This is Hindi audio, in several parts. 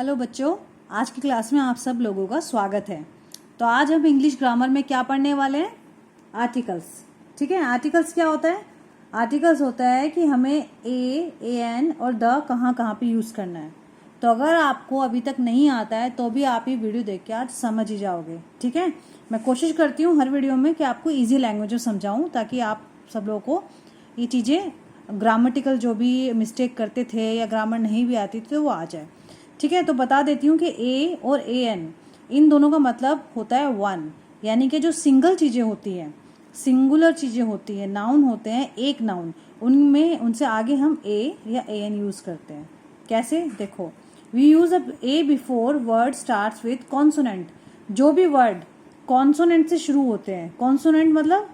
हेलो बच्चों, आज की क्लास में आप सब लोगों का स्वागत है। तो आज हम इंग्लिश ग्रामर में क्या पढ़ने वाले हैं? आर्टिकल्स। ठीक है, आर्टिकल्स क्या होता है? आर्टिकल्स होता है कि हमें एन और द कहाँ कहाँ पे यूज़ करना है। तो अगर आपको अभी तक नहीं आता है तो भी आप ये वीडियो देख के आज समझ ही जाओगे। ठीक है, मैं कोशिश करती हूँ हर वीडियो में कि आपको ईजी लैंग्वेज में समझाऊँ ताकि आप सब लोगों को ये चीज़ें ग्रामेटिकल जो भी मिस्टेक करते थे या ग्रामर नहीं भी आती थी तो वो आ जाए। ठीक है, तो बता देती हूँ कि ए और ए एन इन दोनों का मतलब होता है वन, यानी कि जो सिंगल चीज़ें होती हैं, सिंगुलर चीज़ें होती हैं, नाउन होते हैं, एक नाउन, उनमें उनसे आगे हम ए या ए एन यूज़ करते हैं। कैसे? देखो, we use a before word starts with consonant. जो भी वर्ड कॉन्सोनेंट से शुरू होते हैं, कॉन्सोनेंट मतलब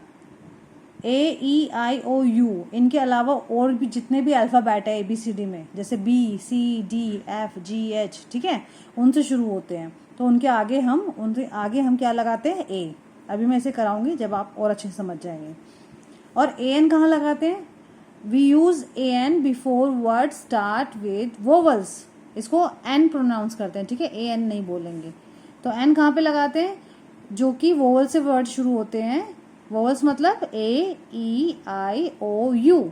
AEIOU, इनके अलावा और भी जितने भी अल्फ़ाबेट है ABCD में, जैसे BCDFGH, ठीक है, उनसे शुरू होते हैं। तो उनसे आगे हम क्या लगाते हैं? ए। अभी मैं इसे कराऊंगी जब आप और अच्छे से समझ जाएंगे। और AN कहाँ लगाते हैं? We use AN before word start with vowels. इसको N प्रोनाउंस करते हैं, ठीक है, AN नहीं बोलेंगे। तो N कहाँ पे लगाते हैं? जो कि वोवल से वर्ड शुरू होते हैं। वोवल्स मतलब AEIOU,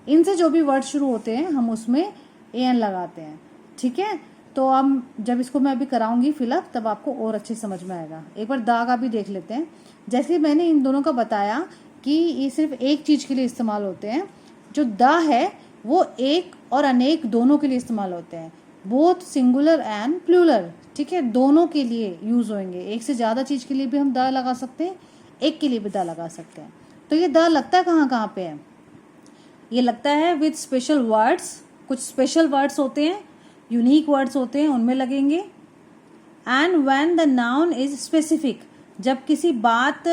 इनसे जो भी वर्ड शुरू होते हैं हम उसमें AN लगाते हैं। ठीक है, तो अब जब इसको मैं अभी कराऊंगी फिलअप तब आपको और अच्छे समझ में आएगा। एक बार दा का भी देख लेते हैं। जैसे मैंने इन दोनों का बताया कि ये सिर्फ एक चीज़ के लिए इस्तेमाल होते हैं। जो दा है वो एक और अनेक दोनों के लिए इस्तेमाल होते हैं, बोथ सिंगुलर एंड प्लूरल। ठीक है, दोनों के लिए यूज़ होंगे। एक से ज़्यादा चीज़ के लिए भी हम दा लगा सकते हैं, एक के लिए भी द लगा सकते हैं। तो ये द लगता है कहाँ कहाँ पे है? ये लगता है विद स्पेशल वर्ड्स। कुछ स्पेशल वर्ड्स होते हैं, यूनिक वर्ड्स होते हैं, उनमें लगेंगे। And when the noun is specific, जब किसी बात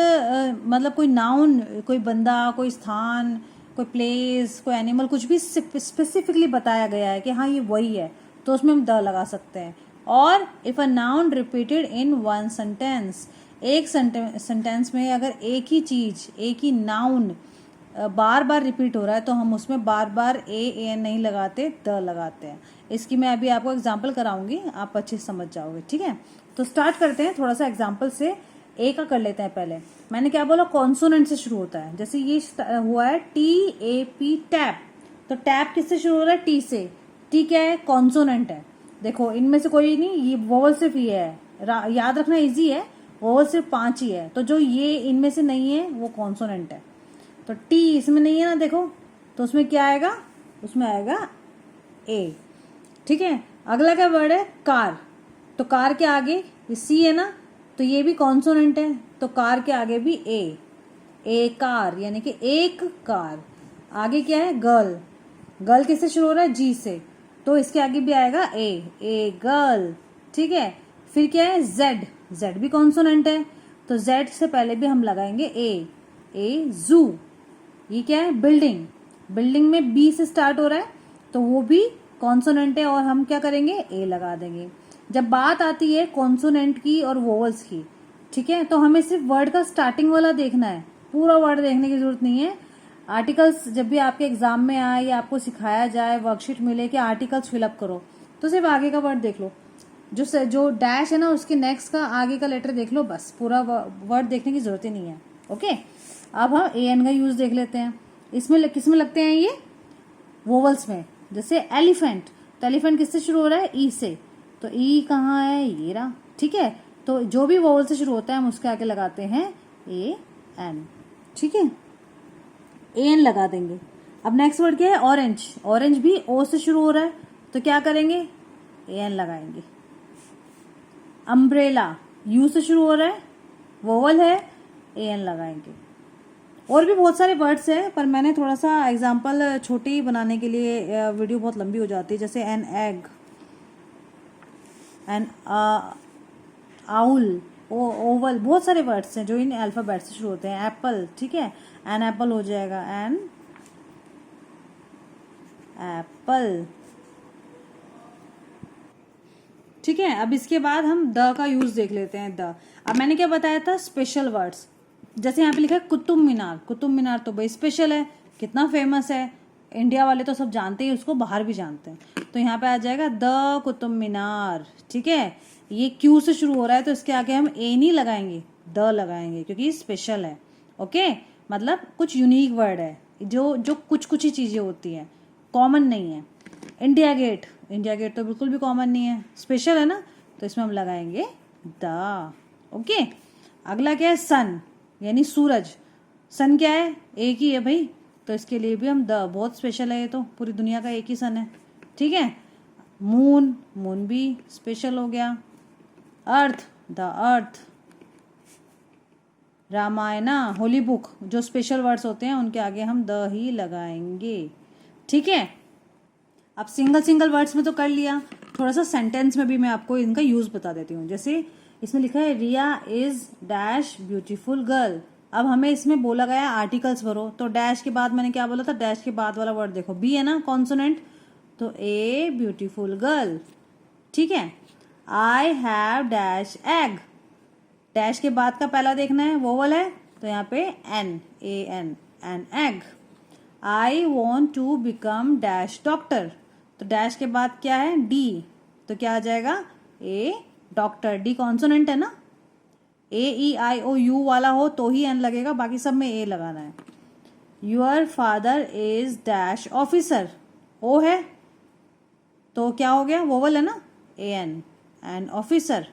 मतलब कोई नाउन, कोई बंदा, कोई स्थान, कोई प्लेस, कोई एनिमल, कुछ भी स्पेसिफिकली बताया गया है कि हाँ ये वही है, तो उसमें हम द लगा सकते हैं। और if a noun repeated in one sentence, एक सेंटेंस में अगर एक ही चीज, एक ही नाउन बार बार रिपीट हो रहा है तो हम उसमें बार बार AN नहीं लगाते, द लगाते हैं। इसकी मैं अभी आपको एग्जांपल कराऊंगी, आप अच्छे से समझ जाओगे। ठीक है, तो स्टार्ट करते हैं थोड़ा सा एग्जांपल से। ए का कर लेते हैं पहले। मैंने क्या बोला? कॉन्सोनेंट से शुरू होता है। जैसे ये हुआ है TAP, टैप। तो टैप किससे शुरू हो रहा है? टी से। टी क्या है? कॉन्सोनेंट है। देखो, इनमें से कोई नहीं, ये वोवल सिर्फ ये है, याद रखना इजी है। वोवल सिर्फ 5 ही है, तो जो ये इनमें से नहीं है वो कॉन्सोनेंट है। तो टी इसमें नहीं है ना, देखो, तो उसमें क्या आएगा? उसमें आएगा ए। ठीक है, अगला क्या वर्ड है? कार। तो कार के आगे ये सी है ना, तो ये भी कॉन्सोनेंट है, तो कार के आगे भी ए कार, यानी कि एक कार। आगे क्या है? गर्ल। गर्ल किससे शुरू हो रहा है? जी से, तो इसके आगे भी आएगा ए गर्ल। ठीक है, फिर क्या है? जेड। जेड भी कॉन्सोनेंट है, तो जेड से पहले भी हम लगाएंगे ए जू। ये क्या है? बिल्डिंग। बिल्डिंग में बी से स्टार्ट हो रहा है, तो वो भी कॉन्सोनेंट है और हम क्या करेंगे? ए लगा देंगे। जब बात आती है कॉन्सोनेंट की और वोवल्स की, ठीक है, तो हमें सिर्फ वर्ड का स्टार्टिंग वाला देखना है, पूरा वर्ड देखने की जरूरत नहीं है। आर्टिकल्स जब भी आपके एग्जाम में आए या आपको सिखाया जाए, वर्कशीट मिले कि आर्टिकल्स फिलअप करो, तो सिर्फ आगे का वर्ड देख लो। जो डैश है ना, उसके नेक्स्ट का आगे का लेटर देख लो, बस। पूरा वर्ड देखने की जरूरत ही नहीं है। ओके, अब हम AN का यूज देख लेते हैं। इसमें किस में लगते हैं? ये वोवल्स में। जैसे एलिफेंट, तो एलिफेंट किससे शुरू हो रहा है? ई से, तो ई कहाँ है? ये रहा। ठीक है, तो जो भी वोवल से शुरू होता है हम उसके आगे लगाते हैं AN। ठीक है, AN लगा देंगे। अब नेक्स्ट वर्ड क्या है? ऑरेंज। ऑरेंज भी O से शुरू हो रहा है, तो क्या करेंगे? AN लगाएंगे। अम्ब्रेला यू से शुरू हो रहा है, वोवल है, AN लगाएंगे। और भी बहुत सारे वर्ड्स हैं, पर मैंने थोड़ा सा एग्जांपल छोटी बनाने के लिए, वीडियो बहुत लंबी हो जाती है। जैसे an egg, N owl, Oval, बहुत सारे वर्ड्स हैं जो इन अल्फाबेट से शुरू होते हैं। एप्पल, ठीक है, एन एप्पल हो जाएगा, एन एप्पल। ठीक है, अब इसके बाद हम द का यूज देख लेते हैं। द, अब मैंने क्या बताया था? Special words. जैसे यहाँ पे लिखा है कुतुब मीनार। कुतुब मीनार तो भाई स्पेशल है, कितना फेमस है, इंडिया वाले तो सब जानते ही उसको, बाहर भी जानते हैं। तो यहाँ पे आ जाएगा द कुतुब मीनार। ठीक है, ये क्यू से शुरू हो रहा है तो इसके आगे हम ए नहीं लगाएंगे, द लगाएंगे, क्योंकि स्पेशल है। ओके, मतलब कुछ यूनिक वर्ड है, जो जो कुछ कुछ ही चीजें होती हैं, कॉमन नहीं है। इंडिया गेट, इंडिया गेट तो बिल्कुल भी कॉमन नहीं है, स्पेशल है ना, तो इसमें हम लगाएंगे द। ओके, अगला क्या है, सन यानी सूरज। सन क्या है, एक ही है भाई, तो इसके लिए भी हम द, बहुत स्पेशल है, ये तो पूरी दुनिया का एक ही सन है। ठीक है, मून, मून भी स्पेशल हो गया। Earth, the earth. Ramayana, holy book, जो स्पेशल वर्ड्स होते हैं उनके आगे हम द ही लगाएंगे। ठीक है, अब सिंगल सिंगल वर्ड्स में तो कर लिया, थोड़ा सा सेंटेंस में भी मैं आपको इनका यूज बता देती हूँ। जैसे इसमें लिखा है रिया इज डैश ब्यूटीफुल गर्ल। अब हमें इसमें बोला गया आर्टिकल्स भरो, तो डैश के बाद मैंने क्या बोला था, डैश के बाद वाला वर्ड देखो, बी है ना कॉन्सोनेंट, तो ए ब्यूटीफुल गर्ल। ठीक है, I have dash egg, dash के बाद का पहला देखना है, वोवल है, तो यहाँ पे an, a an egg. I want to become dash doctor, तो डैश के बाद क्या है, डी, तो क्या आ जाएगा, ए डॉक्टर। डी कॉन्सोनेंट है ना, ए ई आई ओ यू वाला हो तो ही एन लगेगा, बाकी सब में ए लगाना है। Your father is dash officer, O है तो क्या हो गया, वोवल है ना, a an officer.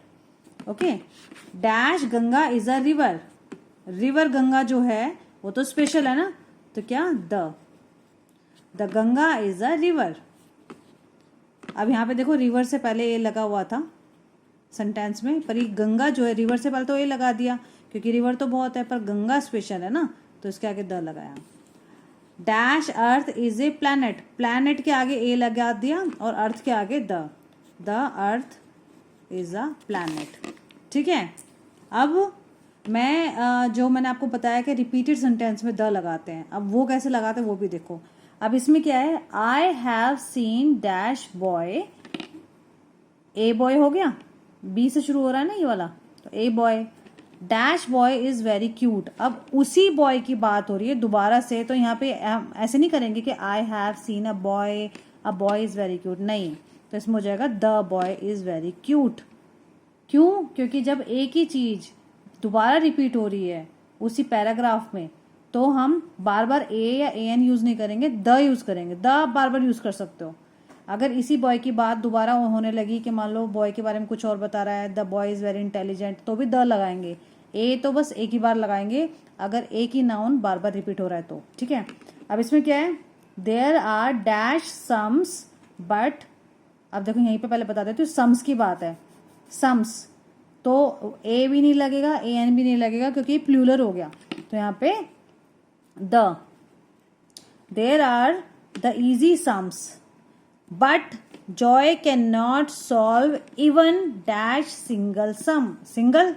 Okay, dash Ganga is a river, river Ganga जो है वो तो स्पेशल है ना, तो क्या, the Ganga is a river. अब यहाँ पे देखो रिवर से पहले ए लगा हुआ था सेंटेंस में, पर ये गंगा जो है रिवर से पहले तो ए लगा दिया, क्योंकि रिवर तो बहुत है, पर गंगा स्पेशल है ना, तो इसके आगे द लगाया। Dash earth is a planet, planet के आगे ए लगा दिया और अर्थ के आगे the earth is a planet. ठीक है, अब मैं जो मैंने आपको बताया कि रिपीटेड सेंटेंस में द लगाते हैं, अब वो कैसे लगाते हैं वो भी देखो। अब इसमें क्या है, I have seen dash boy, a boy हो गया, बी से शुरू हो रहा है ना ये वाला, तो a boy, dash boy is very cute. अब उसी बॉय की बात हो रही है दोबारा से, तो यहाँ पे ऐसे नहीं करेंगे कि I have seen a boy is very cute, नहीं, तो इसमें हो जाएगा the boy is very cute. क्यों, क्योंकि जब एक ही चीज दोबारा रिपीट हो रही है उसी पैराग्राफ में, तो हम बार बार ए या ए एन यूज नहीं करेंगे, द यूज करेंगे। द बार बार यूज कर सकते हो। अगर इसी बॉय की बात दोबारा होने लगी कि मान लो बॉय के बारे में कुछ और बता रहा है, the boy is very intelligent, तो भी द लगाएंगे। ए तो बस एक ही बार लगाएंगे अगर एक ही नाउन बार बार रिपीट हो रहा है तो। ठीक है, अब इसमें क्या है, there are dash sums but, अब देखो यहीं पे पहले बता देती हूँ, सम्स की बात है, सम्स तो ए भी नहीं लगेगा, ए एन भी नहीं लगेगा, क्योंकि प्लूरल हो गया, तो यहाँ पे the. There are the easy sums but Joy can not solve even dash single sum, single.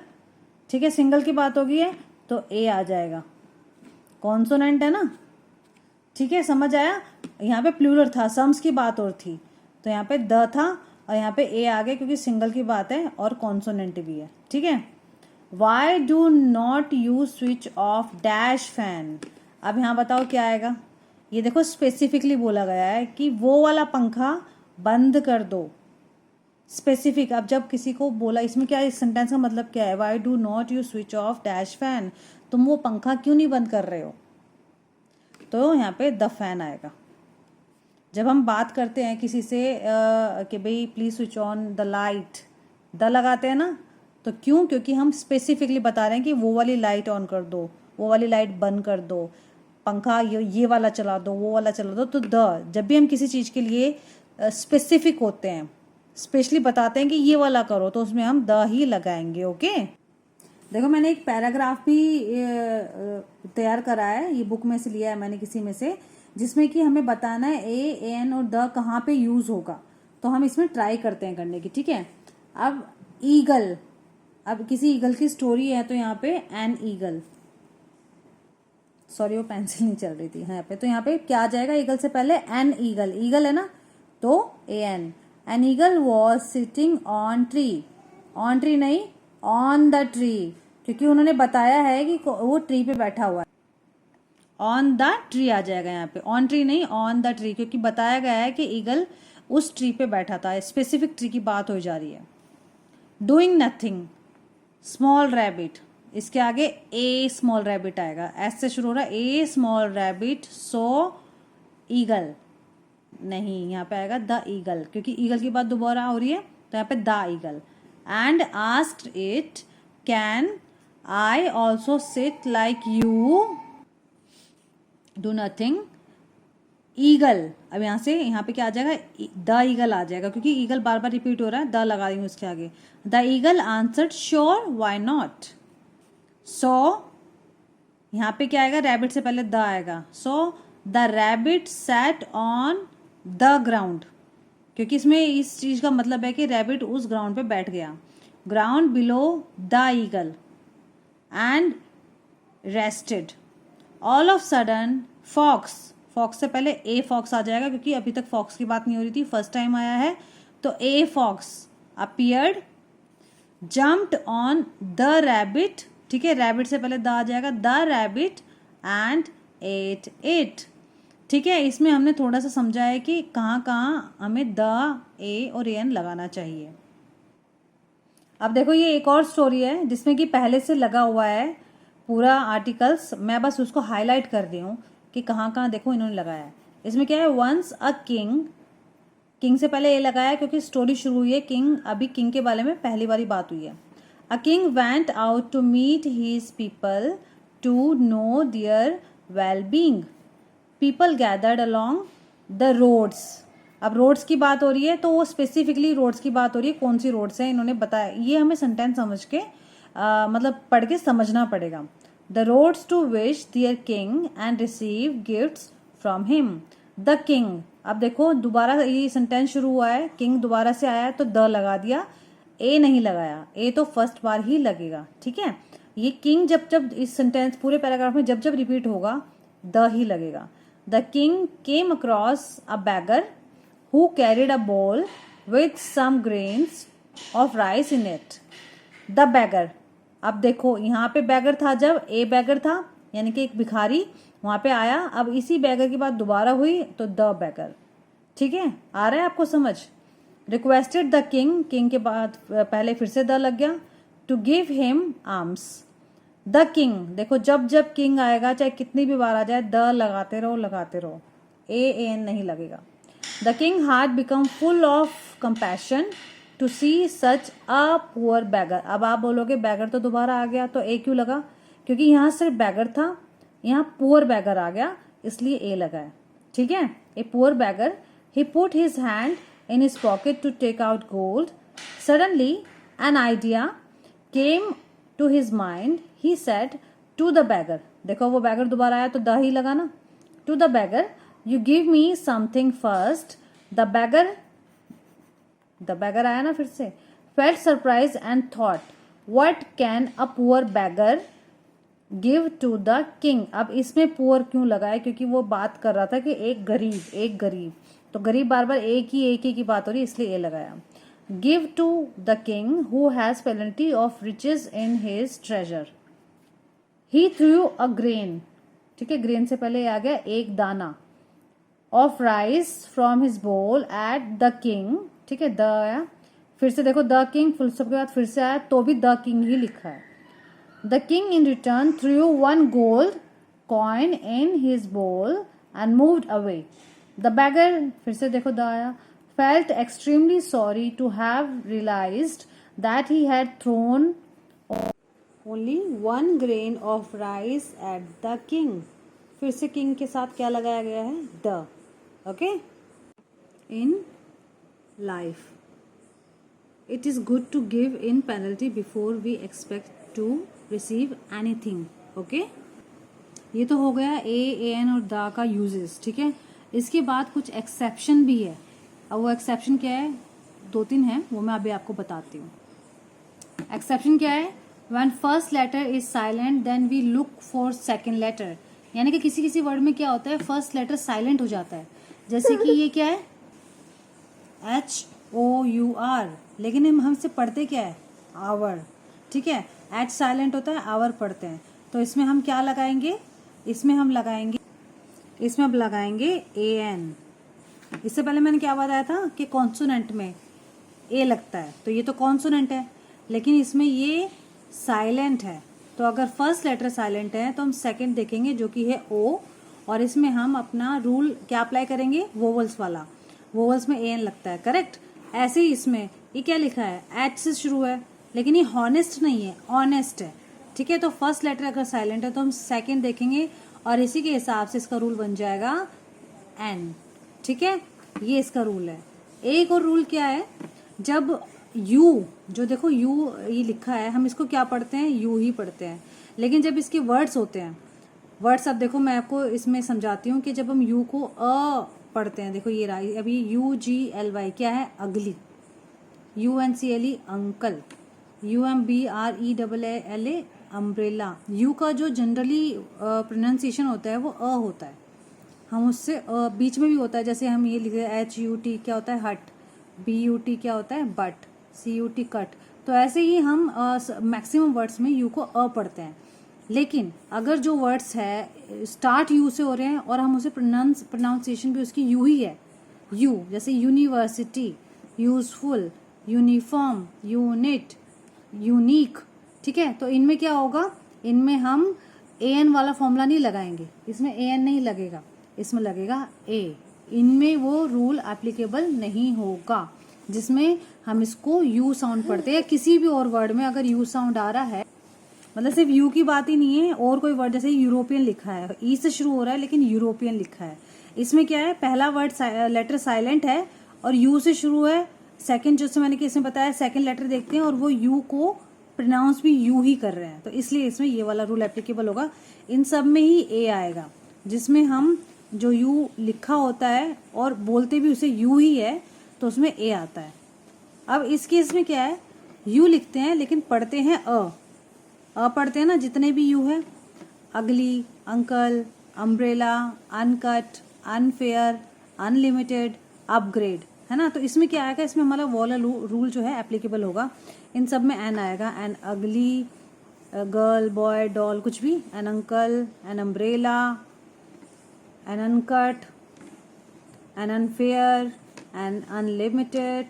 ठीक है, सिंगल की बात होगी है तो ए आ जाएगा, कॉन्सोनेंट है ना। ठीक है, समझ आया, यहाँ पे प्लूरल था, सम्स की बात और थी, तो यहाँ पे द था और यहाँ पे ए आ गया, क्योंकि सिंगल की बात है और कॉन्सोनेंट भी है। ठीक है, why do not you switch off dash fan, अब यहाँ बताओ क्या आएगा, ये देखो स्पेसिफिकली बोला गया है कि वो वाला पंखा बंद कर दो, स्पेसिफिक। अब जब किसी को बोला, इसमें क्या, इस सेंटेंस का मतलब क्या है, why do not you switch off dash fan, तुम वो पंखा क्यों नहीं बंद कर रहे हो, तो यहाँ पे द फैन आएगा। जब हम बात करते हैं किसी से कि भाई please switch on the light, the लगाते हैं ना, तो क्यों, क्योंकि हम स्पेसिफिकली बता रहे हैं कि वो वाली लाइट ऑन कर दो, वो वाली लाइट बंद कर दो, पंखा ये वाला चला दो, वो वाला चला दो। तो द, जब भी हम किसी चीज के लिए स्पेसिफिक होते हैं, स्पेशली बताते हैं कि ये वाला करो, तो उसमें हम द ही लगाएंगे। ओके, देखो मैंने एक पैराग्राफ भी तैयार करा है, ये बुक में से लिया है मैंने किसी में से, जिसमें कि हमें बताना है ए एन और द कहाँ पे यूज होगा, तो हम इसमें ट्राई करते हैं करने की। ठीक है, अब ईगल, अब किसी ईगल की स्टोरी है, तो यहाँ पे एन ईगल, सॉरी वो पेंसिल नहीं चल रही थी यहाँ पे, तो यहाँ पे क्या आ जाएगा, ईगल से पहले एन ईगल, ईगल है ना, तो a an eagle was sitting on tree, on tree नहीं ऑन द ट्री, क्योंकि उन्होंने बताया है कि वो ट्री पे बैठा हुआ है, ऑन द ट्री आ जाएगा यहाँ पे, ऑन ट्री नहीं ऑन द ट्री, क्योंकि बताया गया है कि ईगल उस ट्री पे बैठा था, स्पेसिफिक ट्री की बात हो जा रही है। डूइंग नथिंग, स्मॉल रैबिट, इसके आगे ए स्मॉल रैबिट आएगा, एस से शुरू हो रहा है, ए स्मॉल रैबिट सो ईगल, नहीं यहाँ पे आएगा द ईगल, क्योंकि ईगल की बात दोबारा हो रही है तो यहाँ पे the eagle. And asked it can I also sit like you do nothing eagle. अब यहाँ से यहाँ पे क्या आ जाएगा, द ईगल आ जाएगा, क्योंकि ईगल बार बार रिपीट हो रहा है, द लगा रही हूँ उसके आगे। The eagle answered sure why not. So यहाँ पे क्या आएगा, रैबिट से पहले द आएगा। So the rabbit sat on the ground, क्योंकि इसमें इस चीज का मतलब है कि रैबिट उस ग्राउंड पे बैठ गया। Ground below the eagle and rested. All of sudden fox, fox से पहले ए फॉक्स आ जाएगा, क्योंकि अभी तक फॉक्स की बात नहीं हो रही थी, फर्स्ट टाइम आया है, तो a fox appeared, jumped on the rabbit, ठीक है, रैबिट से पहले द आ जाएगा, the rabbit and ate it, ठीक है। इसमें हमने थोड़ा सा समझा है कि कहाँ कहाँ हमें द, ए और एन लगाना चाहिए। अब देखो ये एक और स्टोरी है जिसमें कि पहले से लगा हुआ है पूरा आर्टिकल्स, मैं बस उसको हाईलाइट कर दी हूँ कि कहाँ कहाँ देखो इन्होंने लगाया है। इसमें क्या है, वंस अ किंग, किंग से पहले ए लगाया क्योंकि स्टोरी शुरू हुई है किंग, अभी किंग के बारे में पहली बारी बात हुई है। A king went out to meet his people to know their well being. People gathered along the roads. अब रोड्स की बात हो रही है तो वो स्पेसिफिकली रोड्स की बात हो रही है, कौन सी रोड्स है इन्होंने बताया, ये हमें सेंटेंस समझ के मतलब पढ़ के समझना पड़ेगा। The roads to wish their king and receive gifts from him. The king, अब देखो दोबारा ये सेंटेंस शुरू हुआ है, किंग दोबारा से आया है तो द लगा दिया, ए नहीं लगाया, ए तो फर्स्ट बार ही लगेगा, ठीक है। ये किंग जब जब इस सेंटेंस पूरे पैराग्राफ में जब जब रिपीट होगा द ही लगेगा। The king came across a bagger who carried a bowl with some grains of rice in it. The beggar, अब देखो यहाँ पे बैगर था, जब ए बैगर था यानी कि एक भिखारी वहां पे आया, अब इसी बैगर की बात दोबारा हुई तो द बैगर, ठीक है, आ रहा है आपको समझ। रिक्वेस्टेड द किंग, किंग के बाद पहले फिर से द लग गया, to give him arms. The king, देखो जब जब किंग आएगा चाहे कितनी भी बार आ जाए द लगाते रहो, ए एन नहीं लगेगा। The king had become full of compassion to see such a poor beggar. अब आप बोलोगे बैगर तो दोबारा आ गया तो ए क्यों लगा, क्योंकि यहाँ सिर्फ बैगर था, यहाँ पुअर बैगर आ गया इसलिए ए लगा है, ठीक है। A poor beggar, he put his hand in his pocket to take out gold. Suddenly an idea came to his mind. He said to the beggar, देखो वो बैगर दोबारा आया तो द ही लगा ना, to the beggar, you give me something first. The beggar आया ना फिर से, felt surprised and thought, what can a poor beggar give to the king. अब इसमें poor क्यों लगा है, क्योंकि वो बात कर रहा था कि एक गरीब, तो गरीब बार बार एक ही की बात हो रही है इसलिए ए लगाया। give to the king who has plenty of riches in his treasure. he threw a grain, ठीक है, ग्रेन से पहले आ गया एक दाना, ऑफ राइस फ्रॉम हिज बोल एट द किंग, ठीक है, द आया, फिर से देखो द किंग फुल स्टॉप के बाद फिर से आया तो भी द किंग ही लिखा है। The king in return threw one gold coin in his bowl and moved away. The beggar, फिर से देखो द आया, felt extremely sorry to have realised that he had thrown only one grain of rice at the king. फिर से किंग के साथ क्या लगाया गया है, the, okay. In life it is good to give in penalty before we expect to receive anything, okay. ये तो हो गया ए एन और द का यूजेस, ठीक है। इसके बाद कुछ एक्सेप्शन भी है, अब वो एक्सेप्शन क्या है, 2-3 है, वो मैं अभी आपको बताती हूँ। एक्सेप्शन क्या है, when first letter is silent then we look for second letter, यानी कि किसी किसी वर्ड में क्या होता है फर्स्ट लेटर साइलेंट हो जाता है, जैसे कि ये क्या है HOUR, लेकिन हम हमसे पढ़ते क्या है आवर, ठीक है, एच साइलेंट होता है आवर पढ़ते हैं, तो इसमें हम क्या लगाएंगे, इसमें अब लगाएंगे AN, इससे पहले मैंने क्या बताया था कि कॉन्सोनेंट में ए लगता है, तो ये तो कॉन्सोनेंट है, लेकिन इसमें ये साइलेंट है। तो अगर फर्स्ट लेटर साइलेंट है तो हम सेकंड देखेंगे जो कि है ओ, और इसमें हम अपना रूल क्या अप्लाई करेंगे, वोवल्स वाला। वोवल्स में ए एन लगता है, करेक्ट। ऐसे ही इसमें ये क्या लिखा है, एच से शुरू है, लेकिन ये हॉनेस्ट नहीं है, ऑनेस्ट है, ठीक है। तो फर्स्ट लेटर अगर साइलेंट है तो हम सेकंड देखेंगे, और इसी के हिसाब से इसका रूल बन जाएगा एन, ठीक है। ये इसका रूल है। एक और रूल क्या है, जब यू, जो देखो यू ये लिखा है, हम इसको क्या पढ़ते हैं, यू ही पढ़ते हैं, लेकिन जब इसके वर्ड्स होते हैं, वर्ड्स, अब देखो मैं आपको इसमें समझाती हूँ कि जब हम यू को अ पढ़ते हैं, देखो ये रहा, अभी यू जी एल वाई क्या है, अगली, U N C L E uncle, U M B R E double L A umbrella. U का जो जनरली प्रोनाउंसिएशन होता है वो अ होता है, हम उससे बीच में भी होता है, जैसे हम ये लिखते हैं एच यू टी क्या होता है, हट, बी यू टी क्या होता है, but, C U T cut. तो ऐसे ही हम मैक्सिमम वर्ड्स में यू को अ पढ़ते हैं, लेकिन अगर जो वर्ड्स है स्टार्ट यू से हो रहे हैं और हम उसे प्रोनाउंसिएशन भी उसकी यू ही है, यू, जैसे university, useful, uniform, unit, unique, ठीक है। तो इनमें क्या होगा, इनमें हम ए एन वाला फॉर्मूला नहीं लगाएंगे, इसमें ए एन नहीं लगेगा, इसमें लगेगा ए। इनमें वो रूल एप्लीकेबल नहीं होगा जिसमें हम इसको यू साउंड पढ़ते हैं। किसी भी और वर्ड में अगर यू साउंड आ रहा है, मतलब सिर्फ यू की बात ही नहीं है, और कोई वर्ड, जैसे यूरोपियन लिखा है, ई से शुरू हो रहा है लेकिन यूरोपियन लिखा है, इसमें क्या है, पहला वर्ड लेटर साइलेंट है और यू से शुरू है, सेकंड जैसे मैंने इसमें बताया सेकंड लेटर देखते हैं और वो यू को प्रोनाउंस भी यू ही कर रहे हैं, तो इसलिए इसमें ये वाला रूल एप्लीकेबल होगा। इन सब में ही ए आएगा, जिसमें हम जो यू लिखा होता है और बोलते भी उसे यू ही है, तो उसमें ए आता है। अब इस केस में क्या है, यू लिखते हैं लेकिन पढ़ते हैं अ पढ़ते हैं ना, जितने भी यू है, अगली, uncle, umbrella, uncut, unfair, unlimited, upgrade, है ना। तो इसमें क्या आएगा, इसमें हमारा वाला रूल जो है एप्लीकेबल होगा। इन सब में एन आएगा, एन अगली, गर्ल, बॉय, डॉल, कुछ भी, an uncle, an umbrella, an uncut, an unfair, an unlimited,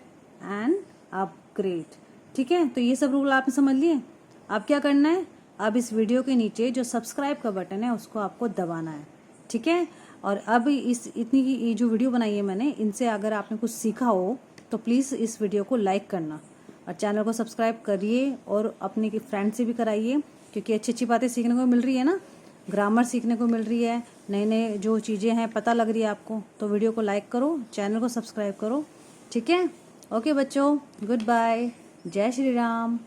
an upgrade, ठीक है। तो ये सब रूल आपने समझ लिए। अब क्या करना है, अब इस वीडियो के नीचे जो सब्सक्राइब का बटन है उसको आपको दबाना है, ठीक है। और अब इतनी जो वीडियो बनाई है मैंने, इनसे अगर आपने कुछ सीखा हो तो प्लीज़ इस वीडियो को लाइक करना और चैनल को सब्सक्राइब करिए और अपने फ्रेंड से भी कराइए, क्योंकि अच्छी अच्छी बातें सीखने को मिल रही है ना, ग्रामर सीखने को मिल रही है, नए नए जो चीज़ें हैं पता लग रही है आपको। तो वीडियो को लाइक करो, चैनल को सब्सक्राइब करो, ठीक है। ओके बच्चों, गुड बाय, जय श्री राम।